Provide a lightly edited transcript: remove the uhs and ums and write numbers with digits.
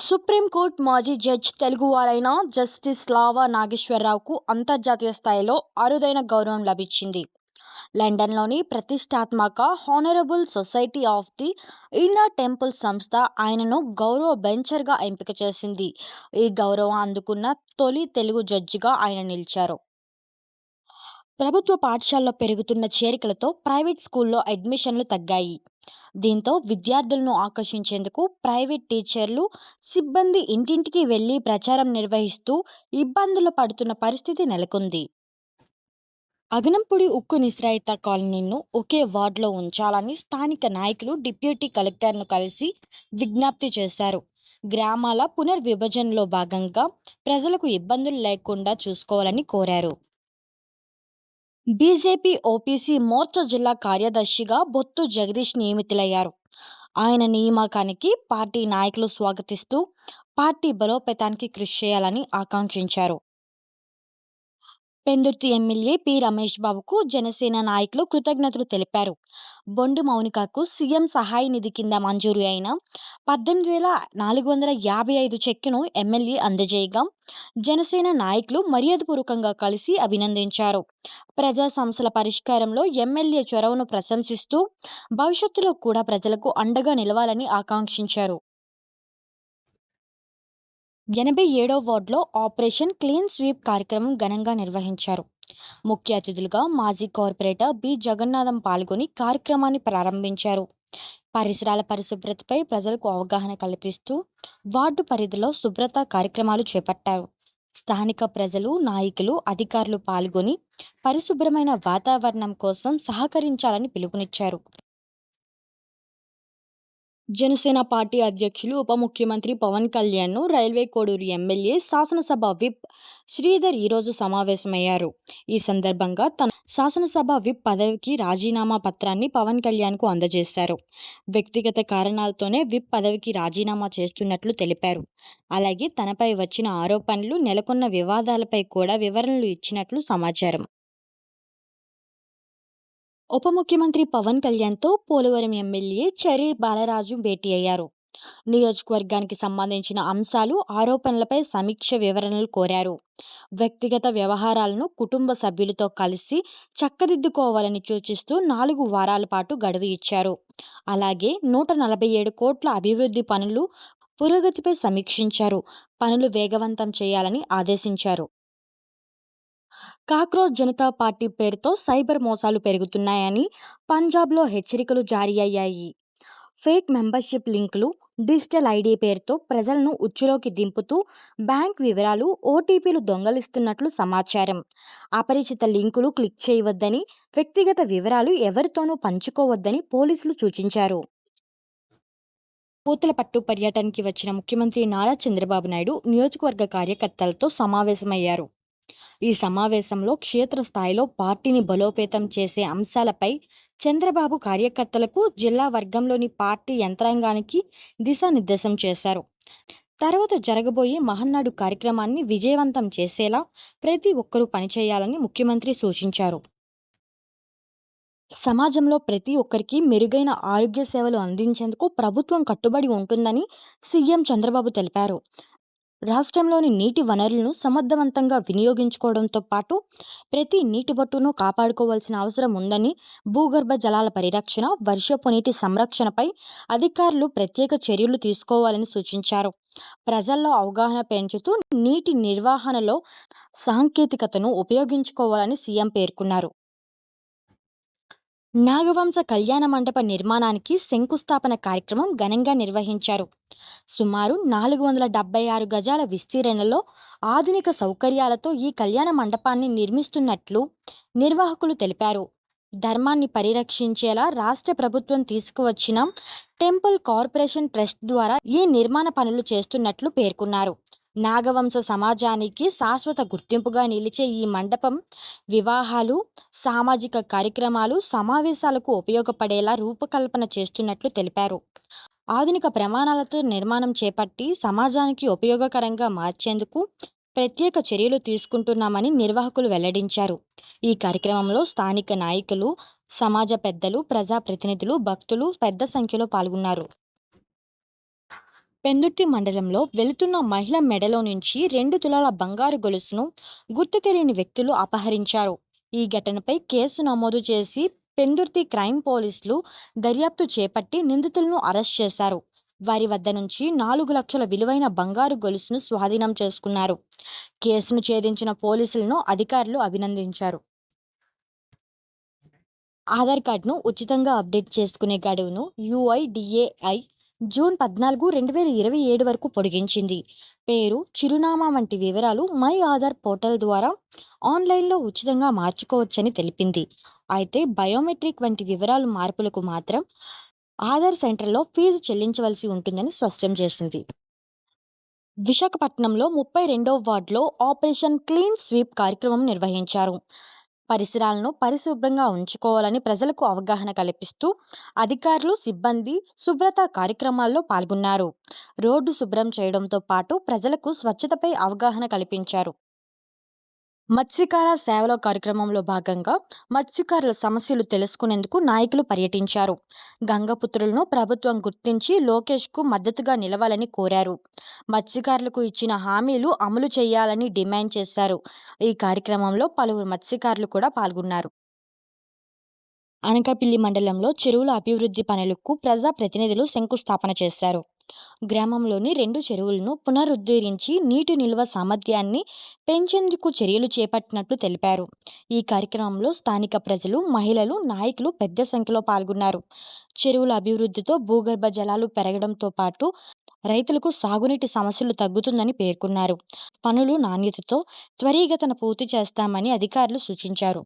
Supreme court మాజీ judge తెలుగువారైన justice lava నాగేశ్వరరావుకు అంతర్జాతీయ స్థాయిలో అరుదైన గౌరవం లభించింది. లండన్లోని ప్రతిష్టాత్మక honourable society of the inner temple సంస్థ ఆయనను గౌరవ బెంచర్గా ఎంపిక చేసింది. ఈ గౌరవం అందుకున్న తొలి తెలుగు జడ్జిగా ఆయన నిలిచారు. ప్రభుత్వ పాఠశాలల్లో పెరుగుతున్న చేరికలతో ప్రైవేట్ స్కూల్లో అడ్మిషన్లు తగ్గాయి. దీంతో విద్యార్థులను ఆకర్షించేందుకు ప్రైవేట్ టీచర్లు, సిబ్బంది ఇంటింటికి వెళ్లి ప్రచారం నిర్వహిస్తూ ఇబ్బందులు పడుతున్న పరిస్థితి నెలకొంది. అగనంపూడి ఉక్కు నిశ్రయిత కాలనీను ఒకే వార్డులో ఉంచాలని స్థానిక నాయకులు డిప్యూటీ కలెక్టర్ను కలిసి విజ్ఞప్తి చేశారు. గ్రామాల పునర్విభజనలో భాగంగా ప్రజలకు ఇబ్బందులు లేకుండా చూసుకోవాలని కోరారు. బీజేపీ ఓబీసీ మోర్చా జిల్లా కార్యదర్శిగా బొత్తు జగదీష్ నియమితులయ్యారు. ఆయన నియామకానికి పార్టీ నాయకులు స్వాగతిస్తూ పార్టీ బలోపేతానికి కృషి చేయాలని ఆకాంక్షించారు. పెందుర్తి ఎమ్మెల్యే పి రమేష్ బాబుకు జనసేన నాయకులు కృతజ్ఞతలు తెలిపారు. బొండు మౌనికకు సీఎం సహాయ నిధి కింద మంజూరు అయిన 18,455 చెక్కును ఎమ్మెల్యే అందజేయగా జనసేన నాయకులు మర్యాదపూర్వకంగా కలిసి అభినందించారు. ప్రజా సమస్యల పరిష్కారంలో ఎమ్మెల్యే చొరవను ప్రశంసిస్తూ భవిష్యత్తులో కూడా ప్రజలకు అండగా నిలవాలని ఆకాంక్షించారు. 87వ వార్డులో ఆపరేషన్ క్లీన్ స్వీప్ కార్యక్రమం ఘనంగా నిర్వహించారు. ముఖ్య అతిథులుగా మాజీ కార్పొరేటర్ బి జగన్నాథం పాల్గొని కార్యక్రమాన్ని ప్రారంభించారు. పరిసరాల పరిశుభ్రతపై ప్రజలకు అవగాహన కల్పిస్తూ వార్డు పరిధిలో శుభ్రత కార్యక్రమాలు చేపట్టారు. స్థానిక ప్రజలు, నాయకులు, అధికారులు పాల్గొని పరిశుభ్రమైన వాతావరణం కోసం సహకరించాలని పిలుపునిచ్చారు. జనసేన పార్టీ అధ్యక్షులు, ఉప ముఖ్యమంత్రి పవన్ కళ్యాణ్ను రైల్వే కోడూరు ఎమ్మెల్యే, శాసనసభ విప్ శ్రీధర్ ఈరోజు సమావేశమయ్యారు. ఈ సందర్భంగా తన శాసనసభ విప్ పదవికి రాజీనామా పత్రాన్ని పవన్ కళ్యాణ్కు అందజేశారు. వ్యక్తిగత కారణాలతోనే విప్ పదవికి రాజీనామా చేస్తున్నట్లు తెలిపారు. అలాగే తనపై వచ్చిన ఆరోపణలు, నెలకొన్న వివాదాలపై కూడా వివరణలు ఇచ్చినట్లు సమాచారం. ఉప ముఖ్యమంత్రి పవన్ కళ్యాణ్తో పోలవరం ఎమ్మెల్యే చెర్రి బాలరాజు భేటీ అయ్యారు. నియోజకవర్గానికి సంబంధించిన అంశాలు, ఆరోపణలపై సమీక్ష వివరణలు కోరారు. వ్యక్తిగత వ్యవహారాలను కుటుంబ సభ్యులతో కలిసి చక్కదిద్దుకోవాలని సూచిస్తూ 4 వారాల పాటు గడువు ఇచ్చారు. అలాగే 147 కోట్ల అభివృద్ధి పనులు పురోగతిపై సమీక్షించారు. పనులు వేగవంతం చేయాలని ఆదేశించారు. కాక్రోచ్ జనతా పార్టీ పేరుతో సైబర్ మోసాలు పెరుగుతున్నాయని పంజాబ్లో హెచ్చరికలు జారీ అయ్యాయి. ఫేక్ మెంబర్షిప్ లింకులు, డిజిటల్ ఐడి పేరుతో ప్రజలను ఉచ్చులోకి దింపుతూ బ్యాంక్ వివరాలు, ఓటీపీలు దొంగలిస్తున్నట్లు సమాచారం. అపరిచిత లింకులు క్లిక్ చేయవద్దని, వ్యక్తిగత వివరాలు ఎవరితోనూ పంచుకోవద్దని పోలీసులు సూచించారు. పూతలపట్టు పర్యటనకి వచ్చిన ముఖ్యమంత్రి నారా చంద్రబాబు నాయుడు నియోజకవర్గ కార్యకర్తలతో సమావేశమయ్యారు. ఈ సమావేశంలో క్షేత్రస్థాయిలో పార్టీని బలోపేతం చేసే అంశాలపై చంద్రబాబు కార్యకర్తలకు, జిల్లా వర్గంలోని పార్టీ యంత్రాంగానికి దిశానిర్దేశం చేశారు. తర్వాత జరగబోయే మహన్నాడు కార్యక్రమాన్ని విజయవంతం చేసేలా ప్రతి ఒక్కరూ పనిచేయాలని ముఖ్యమంత్రి సూచించారు. సమాజంలో ప్రతి ఒక్కరికి మెరుగైన ఆరోగ్య సేవలు అందించేందుకు ప్రభుత్వం కట్టుబడి ఉంటుందని సీఎం చంద్రబాబు తెలిపారు. రాష్ట్రంలోని నీటి వనరులను సమర్థవంతంగా వినియోగించుకోవడంతో పాటు ప్రతి నీటి బొట్టును కాపాడుకోవాల్సిన అవసరం ఉందని, భూగర్భ జలాల పరిరక్షణ, వర్షపు నీటి సంరక్షణపై అధికారులు ప్రత్యేక చర్యలు తీసుకోవాలని సూచించారు. ప్రజల్లో అవగాహన పెంచుతూ నీటి నిర్వహణలో సాంకేతికతను ఉపయోగించుకోవాలని సీఎం పేర్కొన్నారు. నాగవంశ కళ్యాణ మండప నిర్మాణానికి శంకుస్థాపన కార్యక్రమం ఘనంగా నిర్వహించారు. సుమారు 476 గజాల విస్తీర్ణంలో ఆధునిక సౌకర్యాలతో ఈ కళ్యాణ మండపాన్ని నిర్మిస్తున్నట్లు నిర్వాహకులు తెలిపారు. ధర్మాన్ని పరిరక్షించేలా రాష్ట్ర ప్రభుత్వం తీసుకువచ్చిన టెంపుల్ కార్పొరేషన్ ట్రస్ట్ ద్వారా ఈ నిర్మాణ పనులు చేస్తున్నట్లు పేర్కొన్నారు. నాగవంశ సమాజానికి శాశ్వత గుర్తింపుగా నిలిచే ఈ మండపం వివాహాలు, సామాజిక కార్యక్రమాలు, సమావేశాలకు ఉపయోగపడేలా రూపకల్పన చేస్తున్నట్లు తెలిపారు. ఆధునిక ప్రమాణాలతో నిర్మాణం చేపట్టి సమాజానికి ఉపయోగకరంగా మార్చేందుకు ప్రత్యేక చర్యలు తీసుకుంటున్నామని నిర్వాహకులు వెల్లడించారు. ఈ కార్యక్రమంలో స్థానిక నాయకులు, సమాజ పెద్దలు, ప్రజాప్రతినిధులు, భక్తులు పెద్ద సంఖ్యలో పాల్గొన్నారు. పెందుర్తి మండలంలో వెళుతున్న మహిళ మెడలో నుంచి 2 తులాల బంగారు గొలుసును గుర్తు తెలియని వ్యక్తులు అపహరించారు. ఈ ఘటనపై కేసు నమోదు చేసి పెందుర్తి క్రైమ్ పోలీసులు దర్యాప్తు చేపట్టి నిందితులను అరెస్ట్ చేశారు. వారి వద్ద నుంచి 4 లక్షల విలువైన బంగారు గొలుసును స్వాధీనం చేసుకున్నారు. కేసును ఛేదించిన పోలీసులను అధికారులు అభినందించారు. ఆధార్ కార్డును ఉచితంగా అప్డేట్ చేసుకునే గడువును యుఐడిఏఐ జూన్ 14, 2027 వరకు పొడిగించింది. పేరు, చిరునామా వంటి వివరాలు మై ఆధార్ పోర్టల్ ద్వారా ఆన్లైన్లో ఉచితంగా మార్చుకోవచ్చని తెలిపింది. అయితే బయోమెట్రిక్ వంటి వివరాలు మార్పులకు మాత్రం ఆధార్ సెంటర్లో ఫీజు చెల్లించవలసి ఉంటుందని స్పష్టం చేసింది. విశాఖపట్నంలో 32వ వార్డులో ఆపరేషన్ క్లీన్ స్వీప్ కార్యక్రమం నిర్వహించారు. పరిసరాలను పరిశుభ్రంగా ఉంచుకోవాలని ప్రజలకు అవగాహన కల్పిస్తూ అధికారులు, సిబ్బంది శుభ్రత కార్యక్రమాల్లో పాల్గొన్నారు. రోడ్డు శుభ్రం చేయడంతో పాటు ప్రజలకు స్వచ్ఛతపై అవగాహన కల్పించారు. మత్స్యకార సేవల కార్యక్రమంలో భాగంగా మత్స్యకారుల సమస్యలు తెలుసుకునేందుకు నాయకులు పర్యటించారు. గంగపుత్రులను ప్రభుత్వం గుర్తించి లోకేష్కు మద్దతుగా నిలవాలని కోరారు. మత్స్యకారులకు ఇచ్చిన హామీలు అమలు చేయాలని డిమాండ్ చేశారు. ఈ కార్యక్రమంలో పలువురు మత్స్యకారులు కూడా పాల్గొన్నారు. అనకాపల్లి మండలంలో చెరువుల అభివృద్ధి పనులకు ప్రజాప్రతినిధులు శంకుస్థాపన చేశారు. గ్రామంలోని 2 చెరువులను పునరుద్ధరించి నీటి నిల్వ సామర్థ్యాన్ని పెంచేందుకు చర్యలు చేపట్టినట్లు తెలిపారు. ఈ కార్యక్రమంలో స్థానిక ప్రజలు, మహిళలు, నాయకులు పెద్ద సంఖ్యలో పాల్గొన్నారు. చెరువుల అభివృద్ధితో భూగర్భ జలాలు పెరగడంతో పాటు రైతులకు సాగునీటి సమస్యలు తగ్గుతుందని పేర్కొన్నారు. పనులు నాణ్యతతో త్వరితగతిన పూర్తి చేస్తామని అధికారులు సూచించారు.